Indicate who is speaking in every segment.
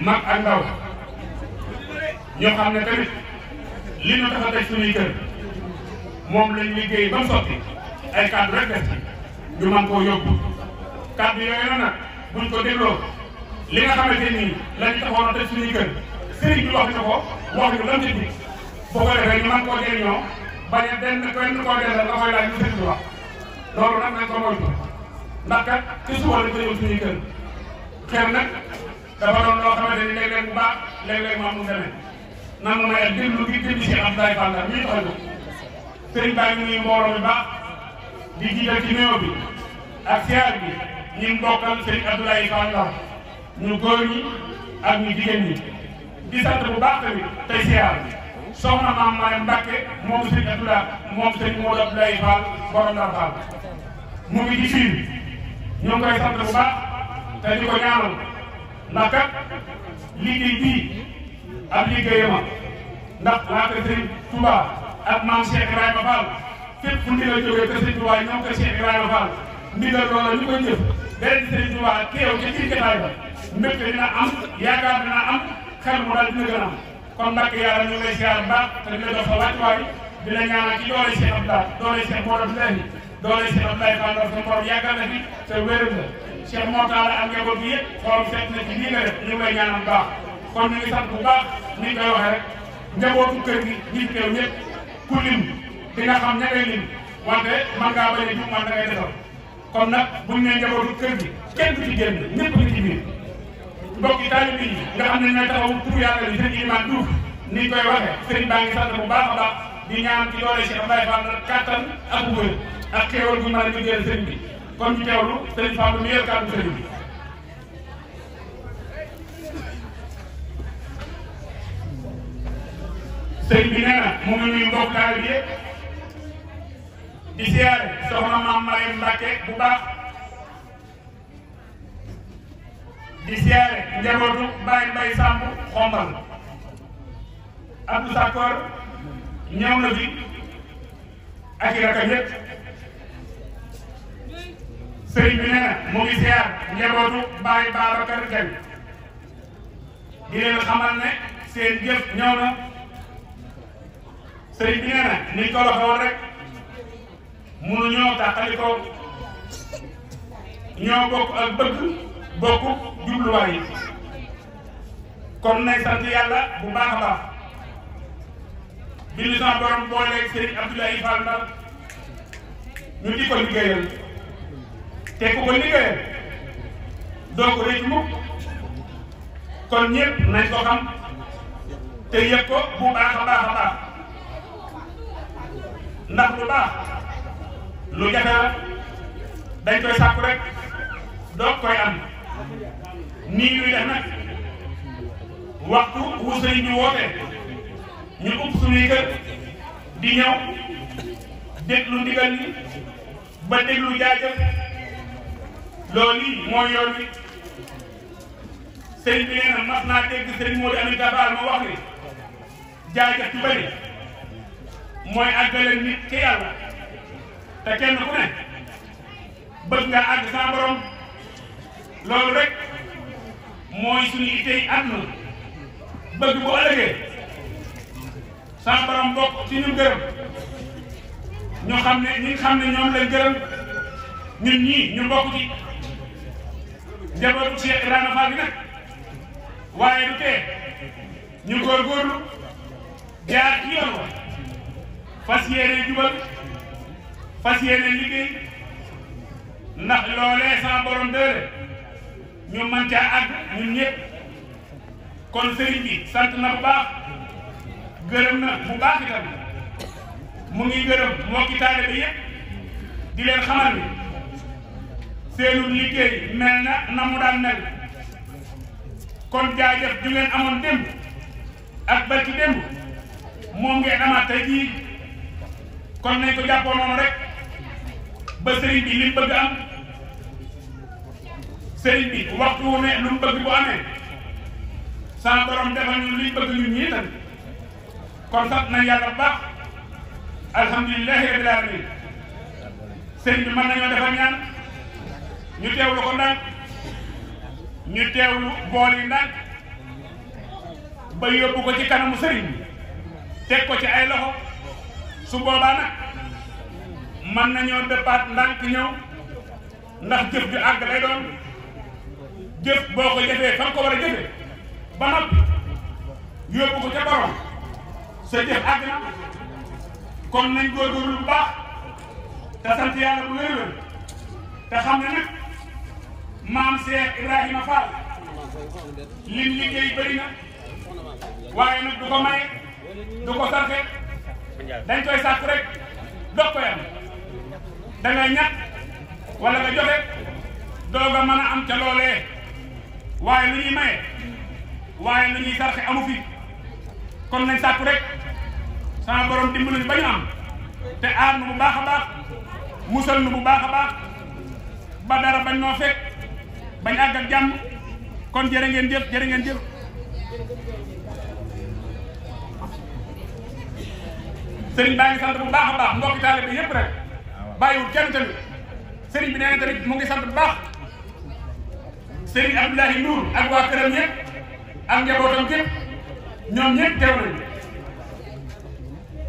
Speaker 1: mag ak ndaw ñoo xam ne tamit li ñu tax a teg suñuy kër moom lañ liggéey ba mu sotti ay kàddu rek def ci ñu mën koo yóbbu kàddu yooyu nag buñ ko dégloo li nga xamante ni lañ taxoon a teg suñuy kër sëriñ bi wax na ko wax ñu lam ci bi boo ko defee ñu mën koo jëriñoo bañ a benn koo delloo nga koy laaj lu sëriñ bi wax loolu nag nañ ko moytu ndax kat ci suba lañ ko yóbbu suñuy kër xeer nag dafa doon loo xamante ni léeg-léeg bu baax léeg-léeg mu amul demee nan ma may déglu gi déglu Cheikh Abdoulaye Fall la ñuy tax a jóg sëriñ baa ngi nuyu mbooloo mi baax di jiital ci néew bi ak siyaar bi ñi mbokkal sëriñ Abdoulaye Fall la ñu góor ñi ak ñu jigéen ñi di sant bu baax tamit tey siyaar soxna maam Maam Mbacke moom sëriñ Abdoulaye moom sëriñ Modou Abdoulaye Fall borom Ndar Fall mu ngi ci fii ñu ngi koy sant bu baax te di ko ñaanal ndax kat liggéey bii ab liggéeyama ndax waa kër Sëriñ Touba ak maam Cheikh Ibrahima Fall fépp fu ndigal jógee kër Sëriñ Touba ñoom kër Cheikh Ibrahima Fall ndigal loola ñu koy jëf beneen Sëriñ Touba kéew ca biir jotaay ba mbégte dina am yaakaar dina am xel mu daal dina gën a am kon nag yàlla ñu ngi lay siyaar baax te dina jox sa wàccuwaay dina ñaanal ci doole Cheikh Abdoulaye doole Cheikh Modou Abdoulaye doole Cheikh Abdoulaye Fall la sa borom yàggal na fi te wéral la Cheikh Mortala ak njaboot bi yëpp xolam fekk na ci lii nga def ñu ngi lay ñaanal baax kon ñu ngi sant bu baax ni ñu koy waxee rek njabootu kër gi ñi teew ñëpp ku lim di nga xam ña ngay lim wante man ngaa bañ a jum man da ngay defal kon nag buñ ne njabootu kër gi kenn du ci génn ñëpp ngi ci biir mbokki taalibe yi nga xam ne ñooy taxawu tur yàlla bi sëñ Iman Diouf ni ñu koy waxee sëriñ baa ngi sant bu baax a baax di ñaan ci doole Cheikh Abdoulaye Fall kattan ak wér ak xéewal bu mën a liggéeyal sëriñ bi kon ñu teewlu sëriñ Fall mi yor kàddu sëriñ bi. sëriñ bi nee na mu ngi nuyu mbokk taalibe bi yëpp di siyaare soxna maam Mariam Mbacke bu baax di siyaare njabootu Baye Mbaye Samb xombal Abdou Sakor ñëw na fi ak i rakam yëpp sëriñ bi nee na mu ngi siyaar njabootu Baye Babacar Gaye di leen xamal ne seen jëf ñëw na sëriñ bi nee na ni ko waxee woon rek mënuñoo tàqali ko ñoo bokk ak bëgg bokk jubluwaay yi kon nay sant yàlla bu baax a baax bi ñu sama borom booleeg sëriñ Abdoulaye Fall Ndar ñu di ko liggéeyal te ku ko liggéeyal doo ko rëcc mukk kon ñëpp nañ ko xam te yëg ko bu baax a baax a baax ndax lu baax lu jafe la dañ koy sàkku rek doog koy am nii ñuy def nag waxtu wu sëriñ bi woote ñu ub suñuy kër di ñëw déglu ndigal li ba déglu jaajëf loolu yi mooy yoon wi sëriñ bi nee na mas naa dégg sëriñ Modou Aminta Fall moo wax ni jaajëf ci bëri mooy àggale nit ci yàlla te kenn ku ne bëgg nga àgg sa borom loolu rek mooy suñu itey àdduna bëgg bu ëllëgee sa borom bokk ci ñu gërëm ñu xam ne ñi xam ne ñoom lañ gërëm ñun ñii ñu bokk ci njabootu Cheikh Ibrahima Fall bi nag waaye du tee ñu góorgóorlu jaar ci yoon wa fas yéene jubal fas yéene liggéey ndax loolee sa borom dëre ñu mën caa àgg ñun ñëpp kon sëriñ bi sant na bu baax gërëm na bu baax itam mu ngi gërëm mbokki taalibe bi yëpp di leen xamal ni seenu liggéey mel na mu daan mel kon jaajëf ju ngeen amoon démb ak barki démb moom ngeen amaat tey jii kon nañ ko jàppoo noonu rek ba sëriñ bi li mu bëgg am sëriñ bi waxtu wu ne lu mu bëgg bu amee sa borom defal ñu li bëgg ñun ñii tamit kon sant nañ yàlla bu baax alhamdulilahi rabbil alamin sëriñ bi mën nañoo defal ñaan ñu teewlu ko ndànk ñu teewlu bool yi ndànk ba yóbbu ko ci kanamu sëriñ bi teg ko ci ay loxo su boobaa nag mën nañoo départ ndànk ñëw ndax jëf ju àgg lay doon jëf boo ko jëfee fa nga ko war a jëfee ba noppi yóbbu ko ca borom sa jëf àgg na kon nañ góorgóorlu bu baax te sant yàlla bu wér-wér te xam ne nag maam Cheikh Ibrahima Fall lim liggéey bëri na waaye nag du ko maye du ko sarfe dañ koy sàkk rek dog ko yam da ngay ñàkk wala nga joxe doog a mën a am ca loolee waaye lu ñuy maye waaye lu ñuy sarxe amu fi kon nañ sàkk rek sama borom dimbali ba ñu am te aar nu bu baax a baax musal nu bu baax a baax ba dara bañ noo fekk bañ àgg ak jàmm kon jërë ngeen jëf jërë ngeen jëf sëriñ baa ngi sant bu baax a baax mbokki taalibe bi yëpp rek bàyyiwul kenn tamit sëriñ bi nee na tamit mu ngi sant bu baax sëriñ Abdoulahi Ndour ak waa këram ñëpp ak njabootam képp ñoom ñëpp teew nañu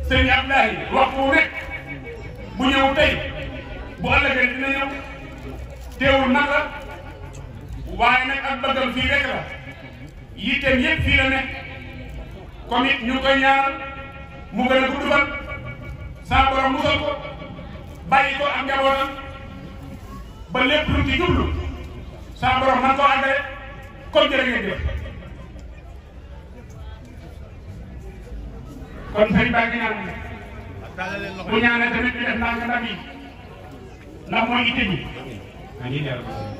Speaker 1: sëriñ Abdoulahi waxtu wu nekk bu ñëw tey bu ëllëgee dina ñëw teewul nag la waaye nag ak bëggam fii rek la yitteem yëpp fii la nekk comme it ñu ngi koy ñaanal mu gën a gudd fan saa borom musal ko bàyyi ko ak njabootam ba lépp lu ci jublu saa borom man koo àggale kon jërë ngeen jëf kon sëriñ baa ngi ñaan bu ñaanee tamit ñu def naa nga ndam yi ndax mooy itte ji
Speaker 2: la ilaha illallah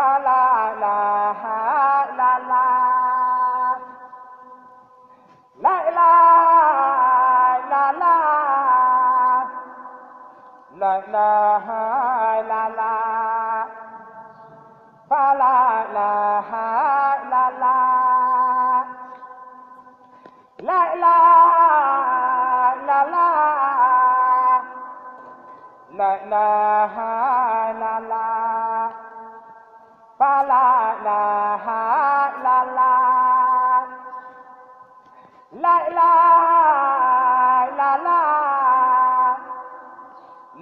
Speaker 2: fa la ilaha illallah, la ilaha illallah, la ilaha illallah, fa la ilaha illallah, la ilaha illallah, la ilaha illallah, fa la ilaha illallah, la ilaha illallah,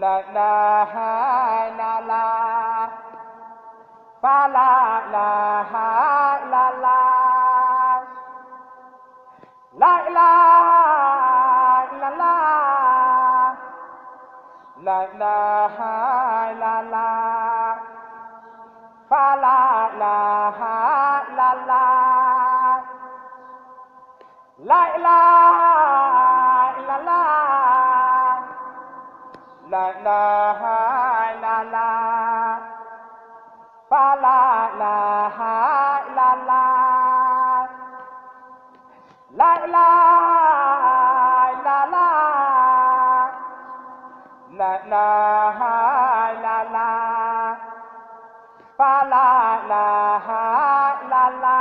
Speaker 2: la ilaha illallah, fa la ilaha illallah, la ilaha illallah, la ilaha illallah, fa la ilaha illallah, la ilaha illallah, la ilaha illallah, fa la ilaha illallah, la ilaha illallah, la ilaha illallah, fa la ilaha illallah,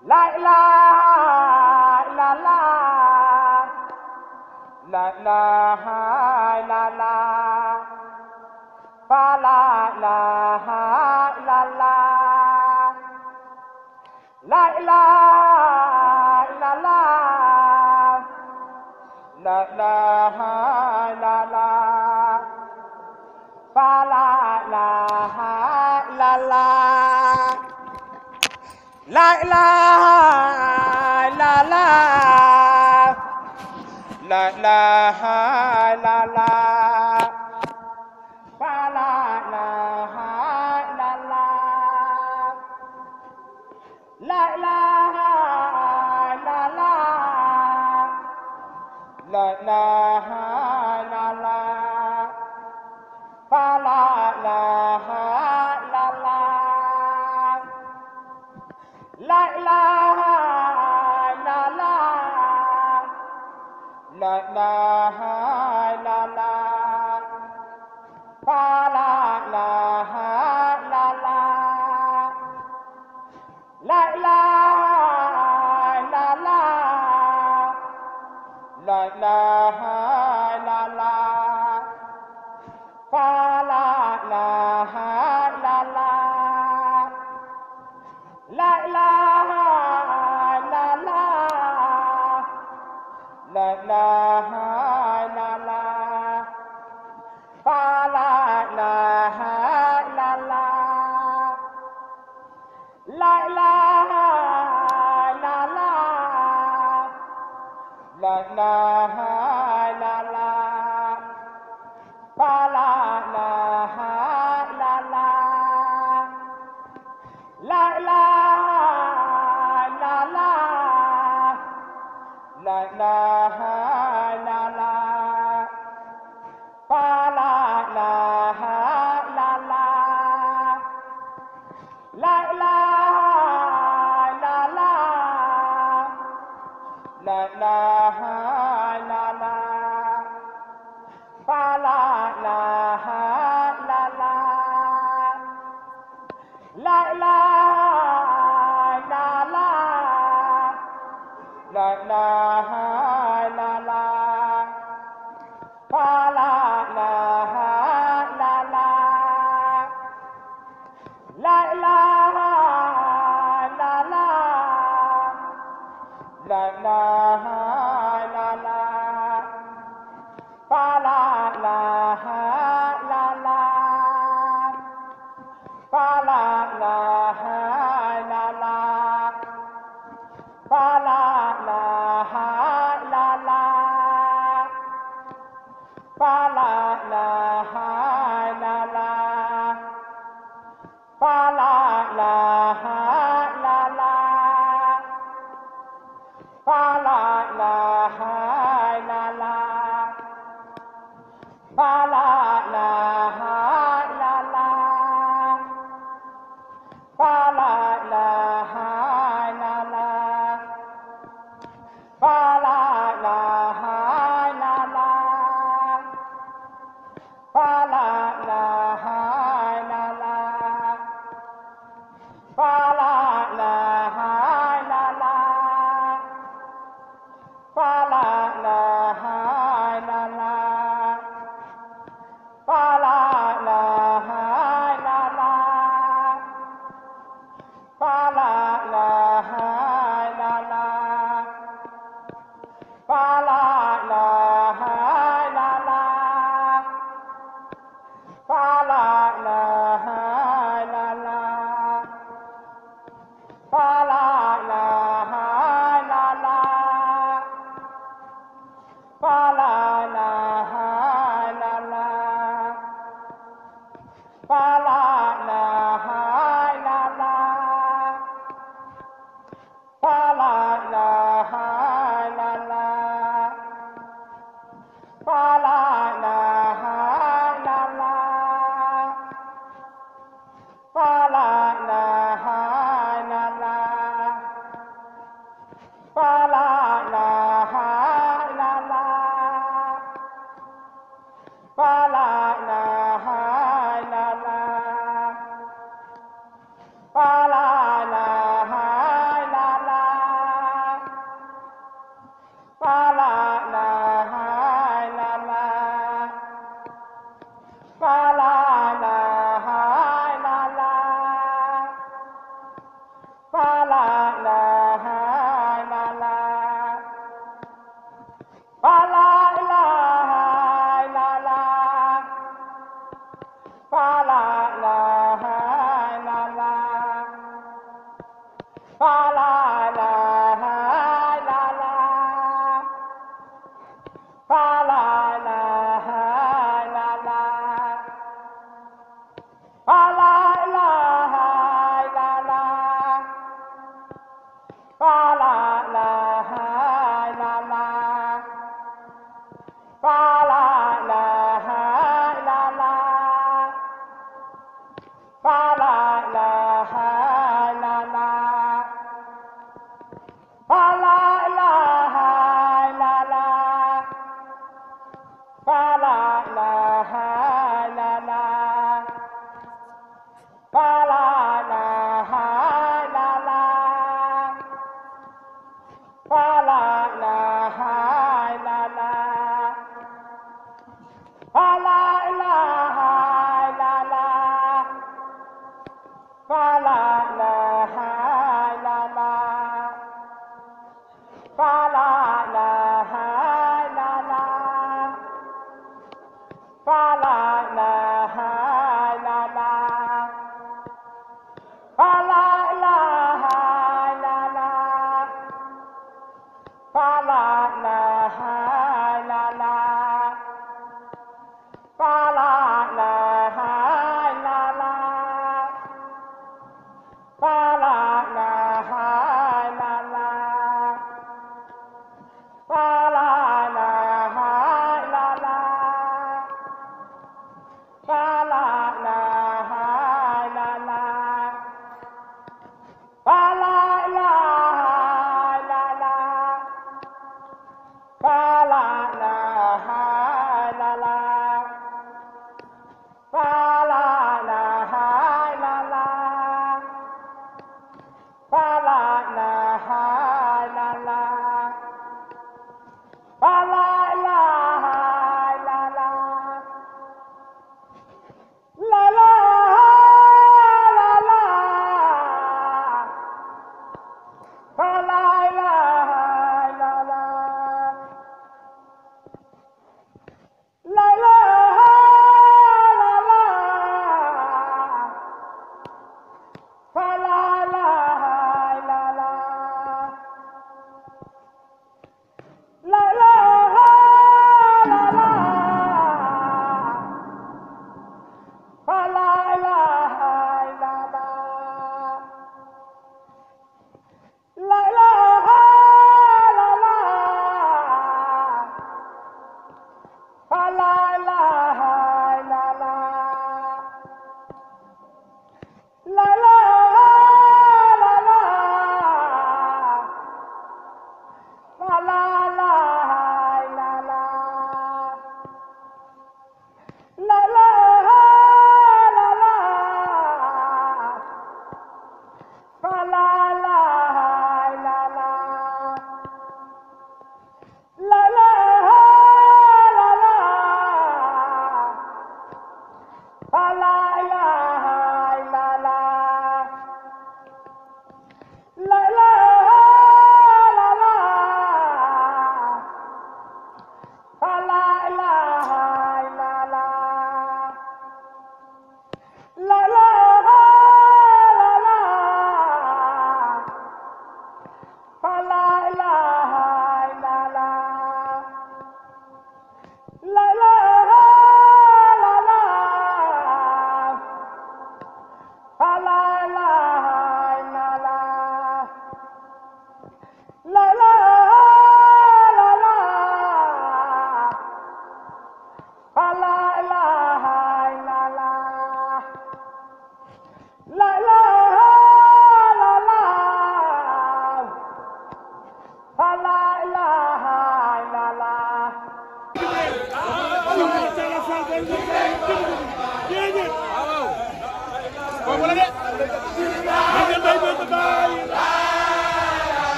Speaker 2: la ilaha illallah, la ilaha illallah, fa la ilaha illallah, la ilaha illallah, la ilaha illallah, fa la ilaha illallah, la ilaha illallah, la ilaha illallah, fa la ilaha illallah, la ilaha illallah, la ilaha illallah, fa la ilaha illallah, la ilaha illallah, la ilaha illallah, fa la ilaha illallah, la ilaha illallah, la ilaha illallah, fa la ilaha illallah, la ilaha illallah, la ilaha illallah, fa la ilaha illallah, la ilaha illallah, la ilaha illallah, fa la ilaha illallah, la ilaha illallah, la ilaha illallah, fa la ilaha illallah, la ilaha illallah, la ilaha illallah, fa la ilaha illallah, la ilaha illallah, la ilaha illallah, fa la ilaha illallah, la ilaha illallah, la ilaha illallah, fa la ilaha illallah, fa la ilaha illallah, fa la ilaha illallah, fa la ilaha illallah, fa la ilaha illallah, fa la ilaha illallah, fa la ilaha illallah,
Speaker 3: wala de